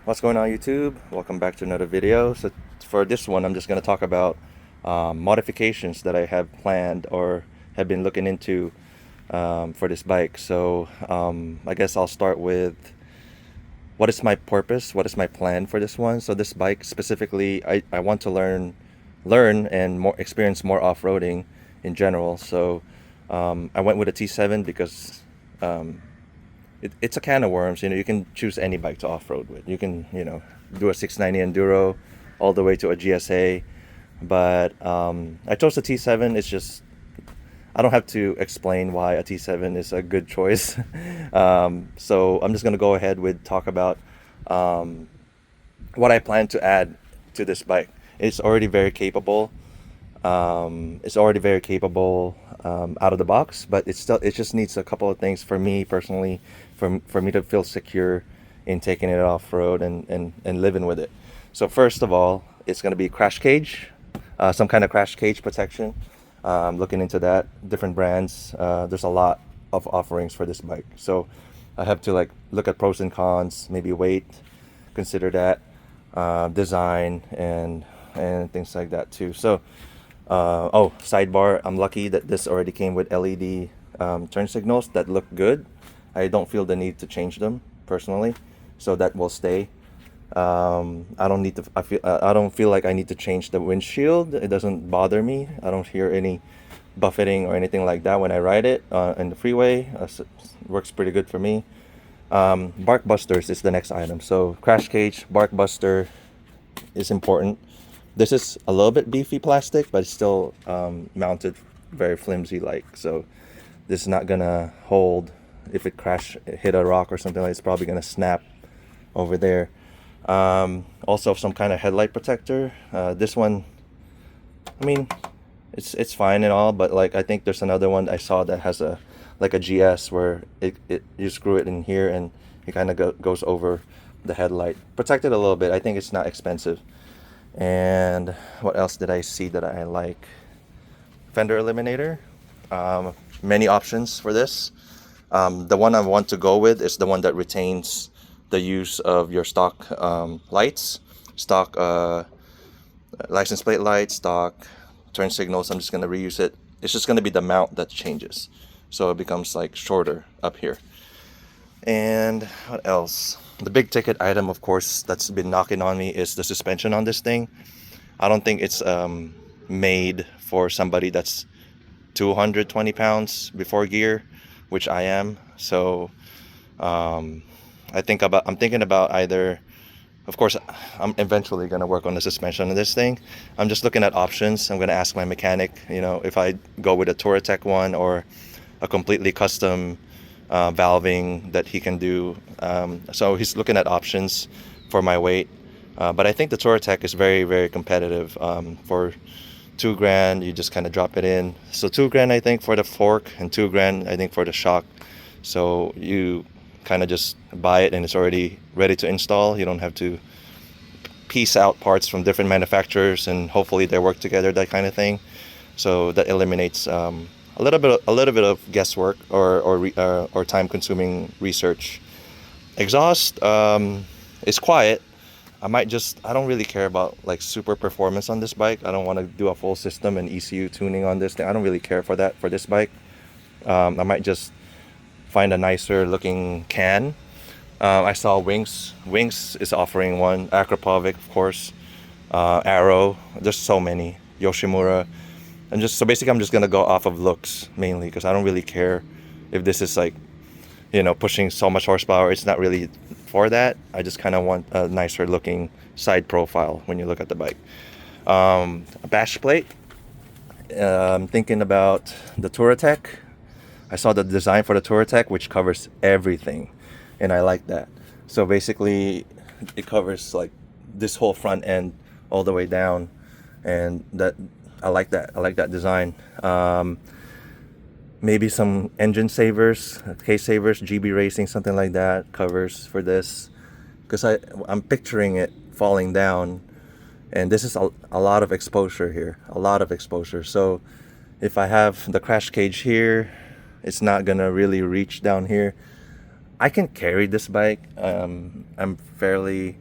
What's going on, YouTube? Welcome back to another video. So for this one, I'm just going to talk about modifications that I have planned or have been looking into for this bike. I guess I'll start with what is my purpose, what is my plan for this one. So this bike specifically, I want to learn and more experience more off-roading in general. I went with a T7 because um, it's a can of worms. You can choose any bike to off-road with. You can, do a 690 Enduro all the way to a GSA. But I chose the T7. It's just, I don't have to explain why a T7 is a good choice. So I'm just going to go ahead with talk about um, what I plan to add to this bike. It's already very capable. Out of the box, but it just needs a couple of things for me personally, for me to feel secure in taking it off road and living with it. So first of all, it's going to be crash cage, some kind of crash cage protection. Looking into that, different brands. There's a lot of offerings for this bike, so I have to like look at pros and cons, maybe weight, consider that, design and things like that too. Oh, sidebar, I'm lucky that this already came with LED turn signals that look good. I don't feel the need to change them personally, so that will stay. I don't need to. I don't feel like I need to change the windshield. It doesn't bother me. I don't hear any buffeting or anything like that when I ride it in the freeway. Works pretty good for me. Bark busters is the next item. So crash cage, bark buster is important. This is a little bit beefy plastic, but it's still mounted very flimsy like. So this is not gonna hold if hit a rock or something like. It's probably gonna snap over there. Also some kind of headlight protector. This one, I mean, it's fine and all, but like I think there's another one I saw that has a like a GS where it you screw it in here and it kind of goes over the headlight. Protected a little bit. I think it's not expensive. And what else did I see that I like? Fender eliminator. Many options for this. The one I want to go with is the one that retains the use of your stock lights, stock license plate lights, stock turn signals. I'm just going to reuse it. It's just going to be the mount that changes, so it becomes like shorter up here. And what else? The big ticket item, of course, that's been knocking on me is the suspension on this thing. I don't think it's made for somebody that's 220 pounds before gear, which I am. So um, I'm thinking about either, of course, I'm eventually going to work on the suspension of this thing. I'm just looking at options. I'm going to ask my mechanic, if I go with a Touratech one or a completely custom valving that he can do. So he's looking at options for my weight. But I think the Touratech is very, very competitive. For $2,000, you just kind of drop it in. So $2,000, I think, for the fork, and $2,000, I think, for the shock. So you kind of just buy it and it's already ready to install. You don't have to piece out parts from different manufacturers and hopefully they work together, that kind of thing. So that eliminates a little bit of guesswork or time-consuming research. Exhaust is quiet. I don't really care about like super performance on this bike. I don't want to do a full system and ECU tuning on this thing. I don't really care for that for this bike. I might just find a nicer looking can. I saw Wings is offering one. Akrapovic, of course. Arrow. There's so many. Yoshimura. So basically I'm just gonna go off of looks mainly because I don't really care if this is like, pushing so much horsepower. It's not really for that. I just kind of want a nicer looking side profile when you look at the bike. A bash plate. I'm thinking about the Touratech. I saw the design for the Touratech, which covers everything, and I like that. So basically, it covers like this whole front end all the way down, and that I like that. I like that design. Maybe some engine savers, case savers, GB Racing, something like that, covers for this, because I'm picturing it falling down, and this is a lot of exposure here, a lot of exposure. So if I have the crash cage here, it's not gonna really reach down here. I can carry this bike. I'm fairly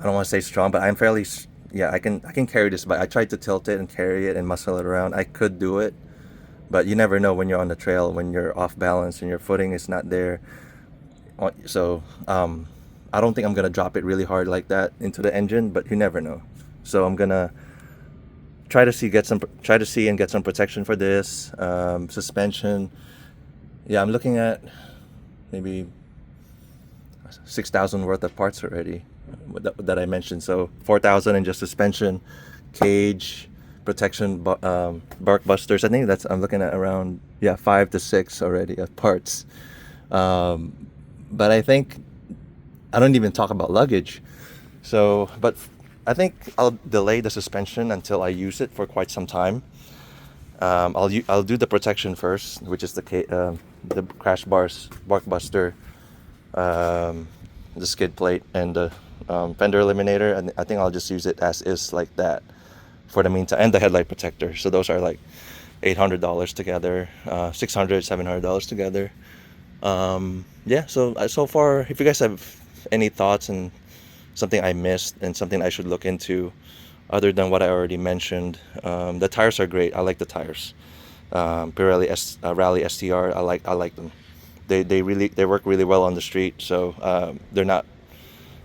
I don't want to say strong, but I'm fairly yeah, I can carry this bike. I tried to tilt it and carry it and muscle it around. I could do it, but you never know when you're on the trail, when you're off balance and your footing is not there. So I don't think I'm gonna drop it really hard like that into the engine, but you never know. So I'm gonna try to see and get some protection for this suspension. Yeah, I'm looking at maybe 6,000 worth of parts already that I mentioned. So 4,000 in just suspension, cage, protection, bark busters. I think that's I'm looking at around 5 to 6 already of parts. But I think I don't even talk about luggage. So, but I think I'll delay the suspension until I use it for quite some time. I'll do the protection first, which is the crash bars, bark buster, the skid plate, and the fender eliminator. And I think I'll just use it as is like that for the meantime, and the headlight protector. So those are like $800 together, $700 together. Yeah. So far, if you guys have any thoughts and something I missed and something I should look into, other than what I already mentioned, the tires are great. I like the tires. Pirelli Rally STR. I like them. They work really well on the street. So they're not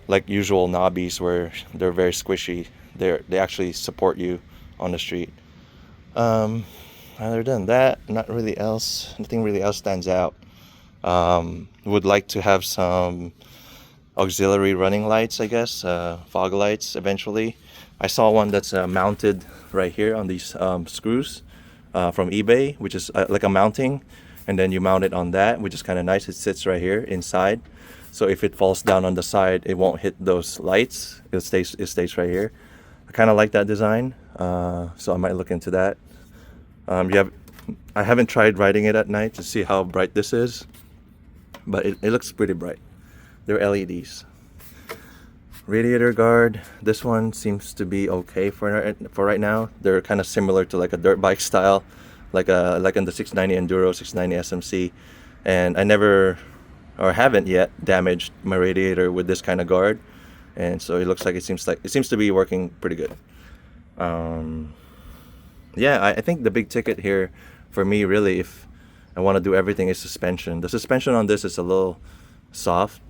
like usual knobbies where they're very squishy. They actually support you on the street. Other than that, nothing really else stands out. Would like to have some auxiliary running lights, I guess, fog lights eventually. I saw one that's mounted right here on these screws from eBay, which is like a mounting, and then you mount it on that, which is kind of nice. It sits right here inside, so if it falls down on the side, it won't hit those lights. It stays right here. I kind of like that design, so I might look into that. I haven't tried riding it at night to see how bright this is, but it looks pretty bright. They're LEDs. Radiator guard. This one seems to be okay for right now. They're kind of similar to like a dirt bike style, like in the 690 Enduro, 690 SMC, and I never or haven't yet damaged my radiator with this kind of guard, and so it looks like it seems to be working pretty good. Yeah, I think the big ticket here for me, really, if I want to do everything, is suspension. The suspension on this is a little soft.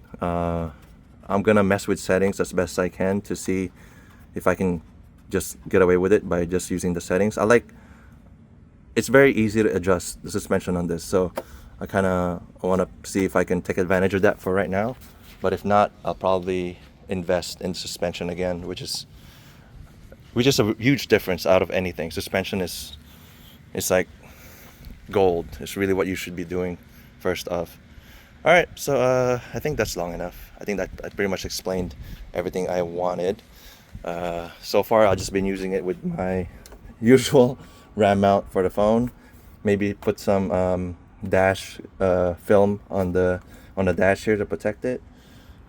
I'm gonna mess with settings as best I can to see if I can just get away with it by just using the settings. It's very easy to adjust the suspension on this, so I kind of want to see if I can take advantage of that for right now. But if not, I'll probably invest in suspension again, which is a huge difference out of anything. Suspension it's like gold. It's really what you should be doing first off. All right, so I think that's long enough. I think that I pretty much explained everything I wanted. So far, I've just been using it with my usual RAM mount for the phone. Maybe put some dash film on the dash here to protect it.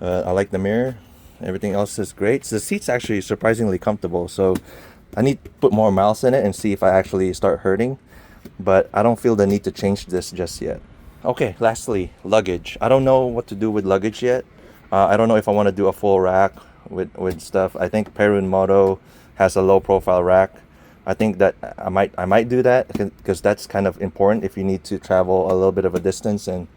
I like the mirror. Everything else is great. So the seat's actually surprisingly comfortable. So I need to put more miles in it and see if I actually start hurting. But I don't feel the need to change this just yet. Okay, lastly, luggage. I don't know what to do with luggage yet. I don't know if I want to do a full rack with stuff. I think Perun Moto has a low profile rack. I think that I might do that because that's kind of important if you need to travel a little bit of a distance. And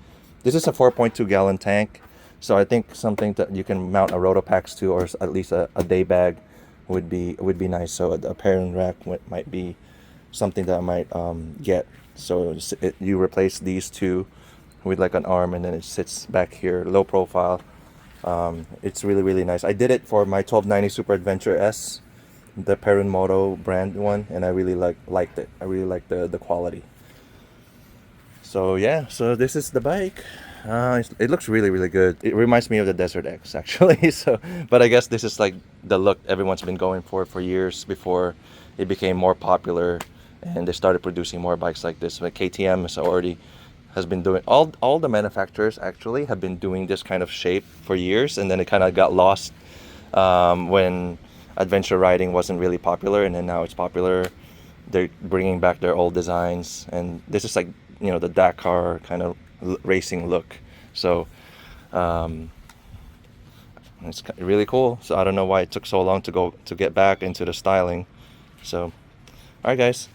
this is a 4.2 gallon tank, so I think something that you can mount a Rotopax to, or at least a day bag, would be nice. So a Perun rack might be something that I might get. So you replace these two with like an arm, and then it sits back here, low profile. It's really, really nice. I did it for my 1290 Super Adventure S, the Perun Moto brand one, and I really liked it. I really liked the quality. So yeah, so this is the bike. It looks really, really good. It reminds me of the Desert X actually. So, but I guess this is like the look everyone's been going for years before it became more popular, and they started producing more bikes like this. But KTM has been doing, all the manufacturers actually have been doing this kind of shape for years, and then it kind of got lost when adventure riding wasn't really popular, and then now it's popular. They're bringing back their old designs, and this is like, the Dakar kind of racing look. So It's really cool. So I don't know why it took so long to get back into the styling. So, all right, guys.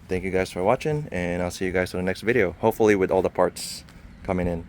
Thank you guys for watching, and I'll see you guys on the next video. Hopefully with all the parts coming in.